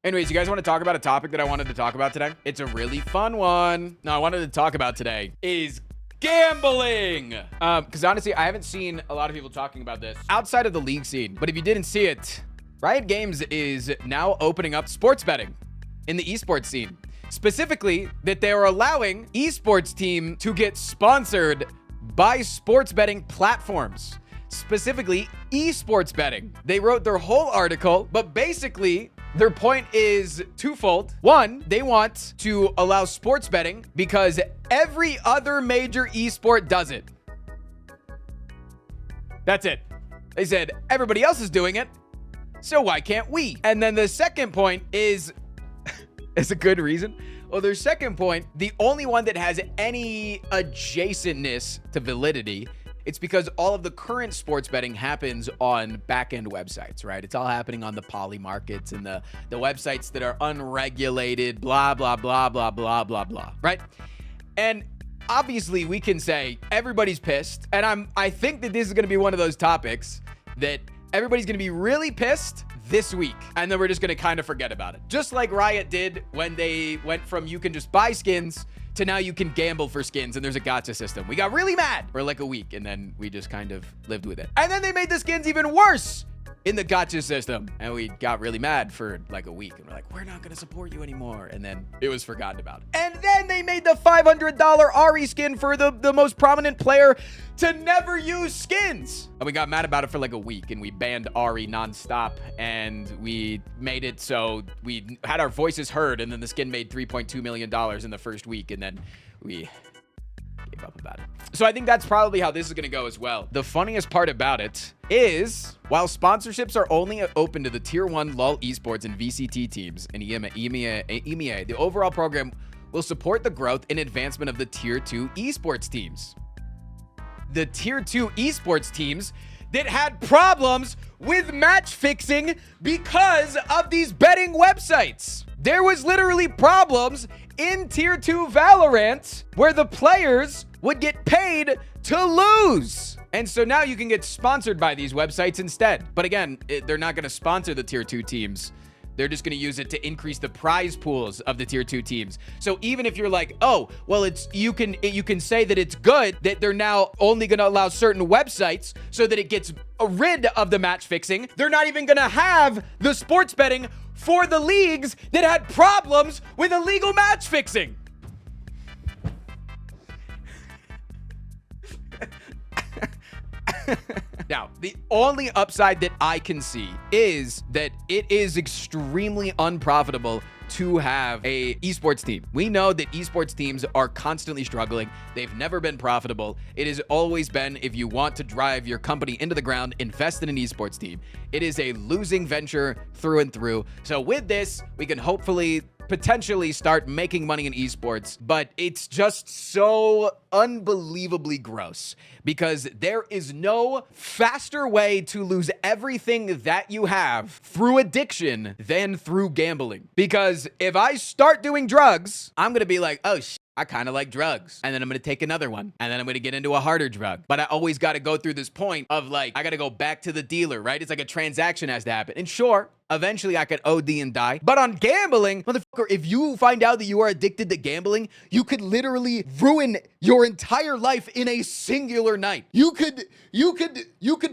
Anyways, you guys want to talk about a topic that I wanted to talk about today? It's a really fun one. No, I wanted to talk about today is gambling. Because honestly, I haven't seen a lot of people talking about this outside of the league scene. But if you didn't see it, Riot Games is now opening up sports betting in the esports scene. Specifically, that they are allowing esports team to get sponsored by sports betting platforms. Specifically, esports betting. They wrote their whole article, but basically, their point is twofold. One, they want to allow sports betting because every other major esport does it. That's it. They said everybody else is doing it, so why can't we? And then the second point is, it's a good reason. Well, their second point, the only one that has any adjacentness to validity, it's because all of the current sports betting happens on back-end websites, right? It's all happening on the poly markets and the websites that are unregulated, blah, blah, blah, blah, blah, blah, blah, right? And obviously we can say everybody's pissed. And I think that this is going to be one of those topics that everybody's going to be really pissed this week. And then we're just going to kind of forget about it. Just like Riot did when they went from you can just buy skins to now you can gamble for skins and there's a gacha system. We got really mad for like a week and then we just kind of lived with it. And then they made the skins even worse in the gacha system. And we got really mad for like a week and we're like, we're not going to support you anymore. And then it was forgotten about. And then they made the $500 Ari skin for the most prominent player to never use skins. And we got mad about it for like a week and we banned Ari nonstop and we made it so we had our voices heard and then the skin made $3.2 million in the first week and then we gave up about it. So I think that's probably how this is going to go as well. The funniest part about it is while sponsorships are only open to the tier 1 LoL esports and VCT teams and EMEA, the overall program will support the growth and advancement of the tier 2 esports teams. The tier 2 esports teams that had problems with match fixing because of these betting websites. There was literally problems in tier 2 Valorant where the players would get paid to lose. And so now you can get sponsored by these websites instead. But again, they're not going to sponsor the tier 2 teams. They're just going to use it to increase the prize pools of the tier 2 teams. So even if you're like, oh, well, you can say that it's good that they're now only going to allow certain websites so that it gets rid of the match fixing. They're not even going to have the sports betting for the leagues that had problems with illegal match fixing. Now, the only upside that I can see is that it is extremely unprofitable to have a esports team. We know that esports teams are constantly struggling. They've never been profitable. It has always been, if you want to drive your company into the ground, invest in an esports team. It is a losing venture through and through. So with this, we can hopefully potentially start making money in esports, but it's just so unbelievably gross because there is no faster way to lose everything that you have through addiction than through gambling. Because if I start doing drugs, I'm going to be like, oh, I kind of like drugs. And then I'm going to take another one. And then I'm going to get into a harder drug. But I always got to go through this point of like, I got to go back to the dealer, right? It's like a transaction has to happen. And sure, eventually I could OD and die. But on gambling, motherfucker, if you find out that you are addicted to gambling, you could literally ruin your entire life in a singular night. You could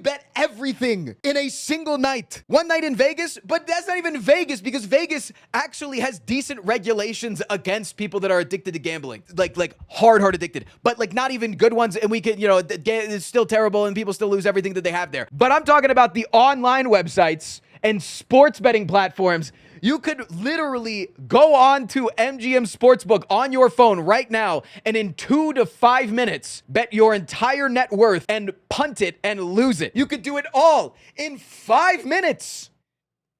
bet everything in a single night. One night in Vegas, but that's not even Vegas because Vegas actually has decent regulations against people that are addicted to gambling. Like hard addicted, but like not even good ones. And we could, it's still terrible and people still lose everything that they have there. But I'm talking about the online websites and sports betting platforms. You could literally go on to MGM Sportsbook on your phone right now and in 2 to 5 minutes bet your entire net worth and punt it and lose it. You could do it all in 5 minutes.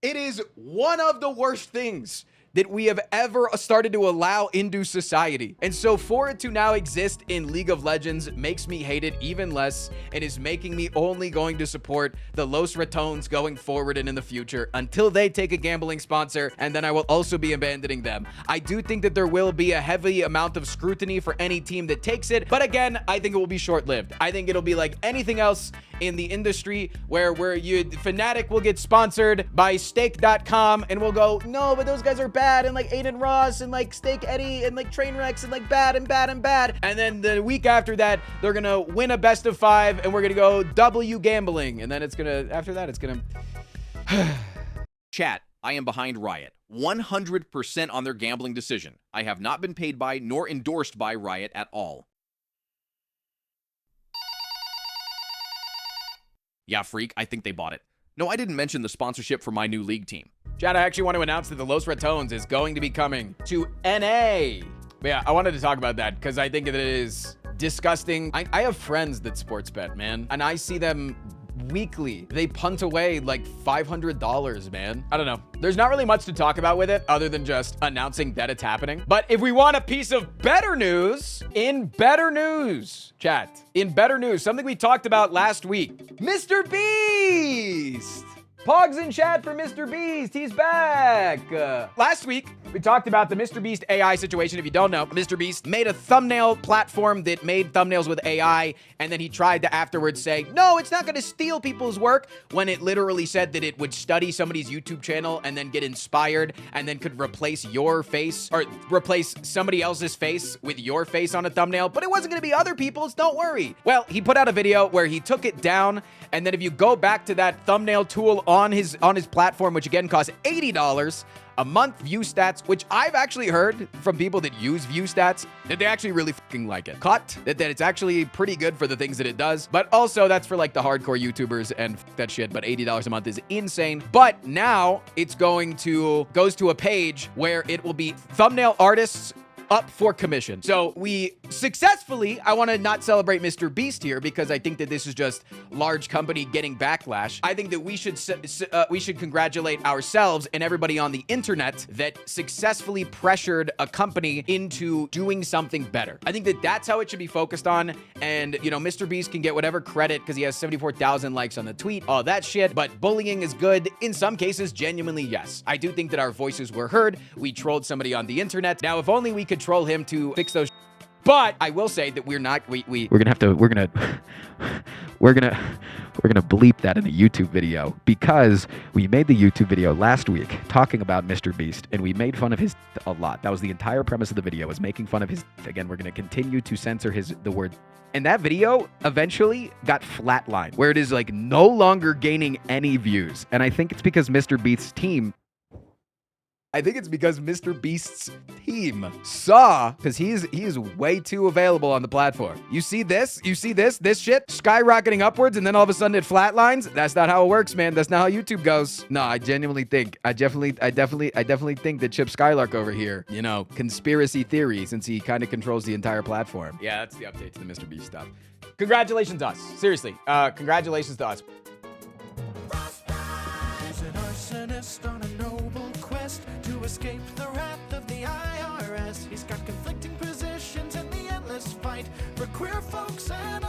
It is one of the worst things that we have ever started to allow into society. And so for it to now exist in League of Legends makes me hate it even less, and is making me only going to support the Los Ratones going forward and in the future until they take a gambling sponsor, and then I will also be abandoning them. I do think that there will be a heavy amount of scrutiny for any team that takes it, but again, I think it will be short-lived. I think it'll be like anything else in the industry where Fnatic will get sponsored by Stake.com and we'll go, no, but those guys are bad, and like Aiden Ross and like Stake Eddie and like Trainwrecks and like bad and bad and bad. And then the week after that, they're gonna win a best of 5 and we're gonna go W gambling. And then it's gonna, after that, it's gonna... Chat, I am behind Riot. 100% on their gambling decision. I have not been paid by nor endorsed by Riot at all. Yeah, freak, I think they bought it. No, I didn't mention the sponsorship for my new league team. Chad, I actually want to announce that the Los Ratones is going to be coming to NA. But yeah, I wanted to talk about that because I think that it is disgusting. I have friends that sports bet, man, and I see them weekly. They punt away like $500, man. I don't know. There's not really much to talk about with it other than just announcing that it's happening. But if we want a piece of better news, chat, in better news, something we talked about last week, Mr. Beast. Pogs in chat for Mr. Beast. He's back. Last week, we talked about the Mr. Beast AI situation. If you don't know, Mr. Beast made a thumbnail platform that made thumbnails with AI, and then he tried to afterwards say, no, it's not going to steal people's work, when it literally said that it would study somebody's YouTube channel and then get inspired and then could replace your face or replace somebody else's face with your face on a thumbnail, but it wasn't going to be other people's, don't worry. Well, he put out a video where he took it down, and then if you go back to that thumbnail tool on his platform, which again costs $80 a month, view stats, which I've actually heard from people that use view stats that they actually really fucking like it. That it's actually pretty good for the things that it does, but also that's for like the hardcore YouTubers and that shit, but $80 a month is insane. But now it's goes to a page where it will be thumbnail artists up for commission. So we successfully, I want to not celebrate Mr. Beast here because I think that this is just large company getting backlash. I think that we should congratulate ourselves and everybody on the internet that successfully pressured a company into doing something better. I think that that's how it should be focused on. And, you know, Mr. Beast can get whatever credit because he has 74,000 likes on the tweet, all that shit. But bullying is good. In some cases, genuinely, yes. I do think that our voices were heard. We trolled somebody on the internet. Now, if only we could troll him to fix those. But I will say that we're gonna bleep that in the YouTube video because we made the YouTube video last week talking about Mr. Beast and we made fun of his a lot. That was the entire premise of the video, was making fun of his. Again, we're gonna continue to censor the word. And that video eventually got flatlined, where it is like no longer gaining any views. And I think it's because Mr. Beast's team saw, because he is way too available on the platform. You see this shit skyrocketing upwards, and then all of a sudden it flatlines. That's not how it works, man. That's not how YouTube goes. No, I definitely think that Chip Skylark over here, you know, conspiracy theory, since he kind of controls the entire platform. Yeah, that's the update to the Mr. Beast stuff. Congratulations to us. Seriously, congratulations to us. On a noble quest to escape the wrath of the IRS. He's got conflicting positions in the endless fight for queer folks and